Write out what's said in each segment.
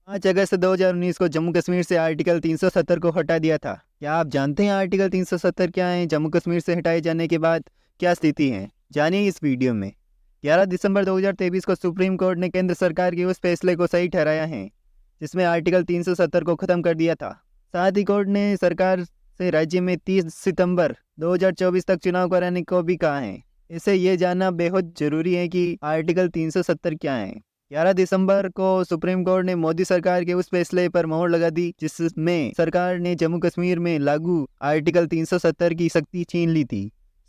5 अगस्त 2019 को जम्मू कश्मीर से आर्टिकल 370 को हटा दिया था। क्या आप जानते हैं आर्टिकल 370 क्या है? जम्मू कश्मीर से हटाए जाने के बाद क्या स्थिति है, जानिए इस वीडियो में। 11 दिसंबर 2023 को सुप्रीम कोर्ट ने केंद्र सरकार के उस फैसले को सही ठहराया है जिसमें आर्टिकल 370 को खत्म कर दिया था। साथ ही कोर्ट ने सरकार से राज्य में 30 सितंबर 2024 तक चुनाव कराने को भी कहा है। इसे ये जानना बेहद जरूरी है कि आर्टिकल 370 क्या है। 11 दिसंबर को सुप्रीम कोर्ट ने मोदी सरकार के उस फैसले पर मोहर लगा दी जिसमें सरकार ने जम्मू कश्मीर में लागू आर्टिकल 370 की सख्ती छीन ली थी।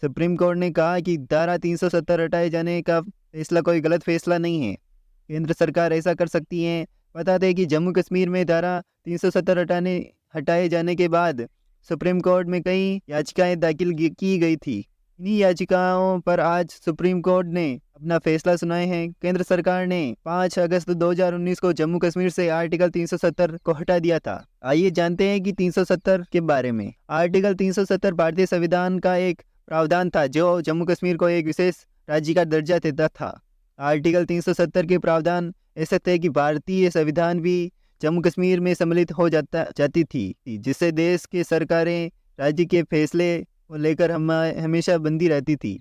सुप्रीम कोर्ट ने कहा कि धारा 370 हटाए जाने का फैसला कोई गलत फैसला नहीं है। केंद्र सरकार ऐसा कर सकती है। बता दें कि जम्मू कश्मीर में धारा 370 हटाए जाने के बाद सुप्रीम कोर्ट में कई याचिकाएं दाखिल की गई थी। इन्हीं याचिकाओं पर आज सुप्रीम कोर्ट ने अपना फैसला सुनाए हैं। केंद्र सरकार ने 5 अगस्त 2019 को जम्मू कश्मीर से आर्टिकल 370 को हटा दिया था। आइए जानते हैं कि 370 के बारे में। आर्टिकल 370 भारतीय संविधान का एक प्रावधान था जो जम्मू कश्मीर को एक विशेष राज्य का दर्जा देता था। आर्टिकल 370 के प्रावधान ऐसे थे कि भारतीय संविधान भी जम्मू कश्मीर में सम्मिलित हो जाती थी, जिससे देश की सरकारें राज्य के फैसले को लेकर हमेशा बंदी रहती थी।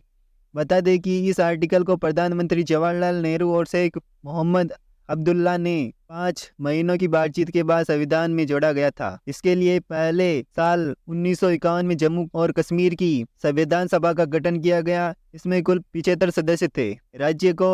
बता दें कि इस आर्टिकल को प्रधानमंत्री जवाहरलाल नेहरू और शेख मोहम्मद अब्दुल्ला ने 5 महीनों की बातचीत के बाद संविधान में जोड़ा गया था। इसके लिए पहले साल 1951 में जम्मू और कश्मीर की संविधान सभा का गठन किया गया। इसमें कुल 75 सदस्य थे। राज्य को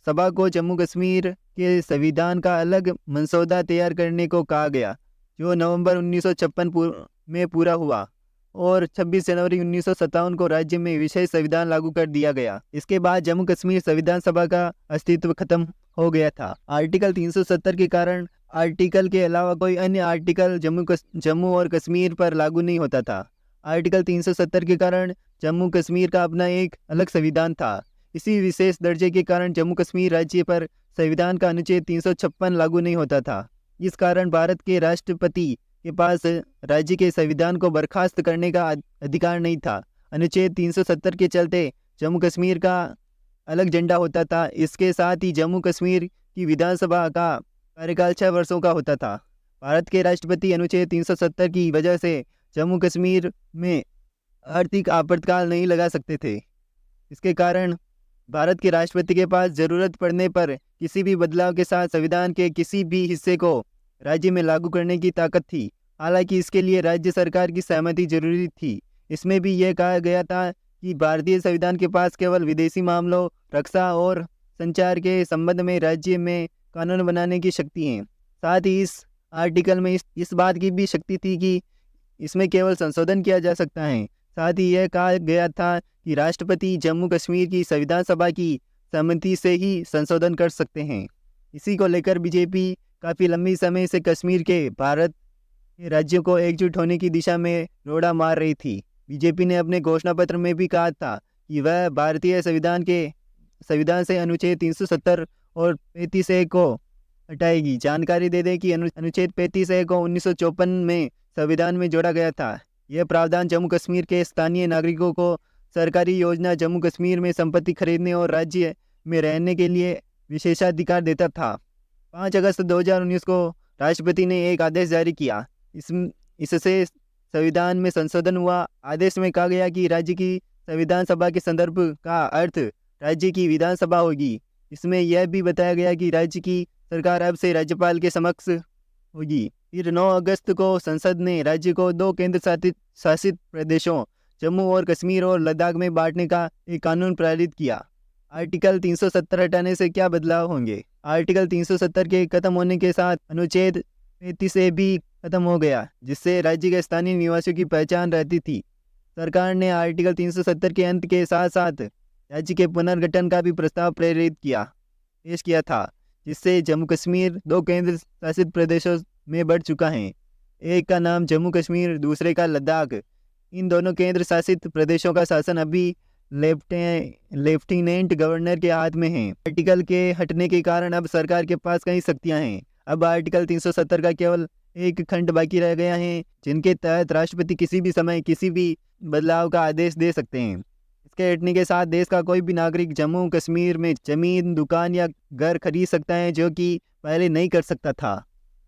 सभा को जम्मू कश्मीर के संविधान का अलग मसौदा तैयार करने को कहा गया, जो नवंबर 1956 में पूरा हुआ और 26 जनवरी 1957 को राज्य में विशेष संविधान लागू कर दिया गया। इसके बाद जम्मू कश्मीर संविधान सभा का अस्तित्व खत्म हो गया था। आर्टिकल 370 के कारण आर्टिकल के अलावा कोई अन्य आर्टिकल जम्मू और कश्मीर पर लागू नहीं होता था। आर्टिकल 370 के कारण जम्मू कश्मीर का अपना एक अलग संविधान था। इसी विशेष दर्जे के कारण जम्मू कश्मीर राज्य पर संविधान का अनुच्छेद 356 लागू नहीं होता था। इस कारण भारत के राष्ट्रपति के पास राज्य के संविधान को बर्खास्त करने का अधिकार नहीं था। अनुच्छेद 370 के चलते जम्मू कश्मीर का अलग झंडा होता था। इसके साथ ही जम्मू कश्मीर की विधानसभा का कार्यकाल 6 वर्षों का होता था। भारत के राष्ट्रपति अनुच्छेद 370 की वजह से जम्मू कश्मीर में आर्थिक आपातकाल नहीं लगा सकते थे। इसके कारण भारत के राष्ट्रपति के पास जरूरत पड़ने पर किसी भी बदलाव के साथ संविधान के किसी भी हिस्से को राज्य में लागू करने की ताकत थी। हालांकि इसके लिए राज्य सरकार की सहमति जरूरी थी। इसमें भी यह कहा गया था कि भारतीय संविधान के पास केवल विदेशी मामलों, रक्षा और संचार के संबंध में राज्य में कानून बनाने की शक्ति है। साथ ही इस आर्टिकल में इस बात की भी शक्ति थी कि इसमें केवल संशोधन किया जा सकता है। साथ ही यह कहा गया था कि राष्ट्रपति जम्मू कश्मीर की संविधान सभा की सहमति से ही संशोधन कर सकते हैं। इसी को लेकर बीजेपी काफ़ी लंबी समय से कश्मीर के भारत के राज्यों को एकजुट होने की दिशा में रोड़ा मार रही थी। बीजेपी ने अपने घोषणा पत्र में भी कहा था कि वह भारतीय संविधान से अनुच्छेद 370 और 35A को हटाएगी। जानकारी दे दें कि अनुच्छेद 35A को 1954 में संविधान में जोड़ा गया था। यह प्रावधान जम्मू कश्मीर के स्थानीय नागरिकों को सरकारी योजना, जम्मू कश्मीर में संपत्ति खरीदने और राज्य में रहने के लिए विशेषाधिकार देता था। 5 अगस्त 2019 को राष्ट्रपति ने एक आदेश जारी किया। इससे संविधान में संशोधन हुआ। आदेश में कहा गया कि राज्य की संविधान सभा के संदर्भ का अर्थ राज्य की विधानसभा होगी। इसमें यह भी बताया गया कि राज्य की सरकार अब से राज्यपाल के समक्ष होगी। फिर 9 अगस्त को संसद ने राज्य को 2 केंद्र शासित प्रदेशों जम्मू और कश्मीर और लद्दाख में बांटने का एक कानून पारित किया। आर्टिकल 370 हटाने से क्या बदलाव होंगे? आर्टिकल 370 के खत्म होने के साथ अनुच्छेद 35A भी खत्म हो गया, जिससे राज्य के स्थानीय निवासियों की पहचान रहती थी। सरकार ने आर्टिकल 370 के अंत के साथ साथ राज्य के पुनर्गठन का भी प्रस्ताव पेश किया था, जिससे जम्मू कश्मीर 2 केंद्र शासित प्रदेशों में बढ़ चुका है। एक का नाम जम्मू कश्मीर, दूसरे का लद्दाख। इन दोनों केंद्र शासित प्रदेशों का शासन अभी लेफ्टिनेंट गवर्नर के हाथ में है। आर्टिकल के हटने के कारण अब सरकार के पास कई शक्तियां हैं। अब आर्टिकल 370 का केवल एक खंड बाकी रह गया है, जिनके तहत राष्ट्रपति किसी भी समय किसी भी बदलाव का आदेश दे सकते हैं। इसके हटने के साथ देश का कोई भी नागरिक जम्मू कश्मीर में जमीन, दुकान या घर खरीद सकता है, जो कि पहले नहीं कर सकता था।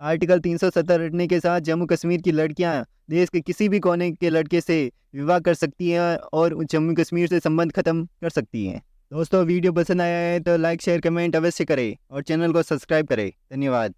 आर्टिकल 370 हटने के साथ जम्मू कश्मीर की लड़कियां देश के किसी भी कोने के लड़के से विवाह कर सकती हैं और जम्मू कश्मीर से संबंध खत्म कर सकती हैं। दोस्तों वीडियो पसंद आया है तो लाइक शेयर कमेंट अवश्य करें और चैनल को सब्सक्राइब करें। धन्यवाद।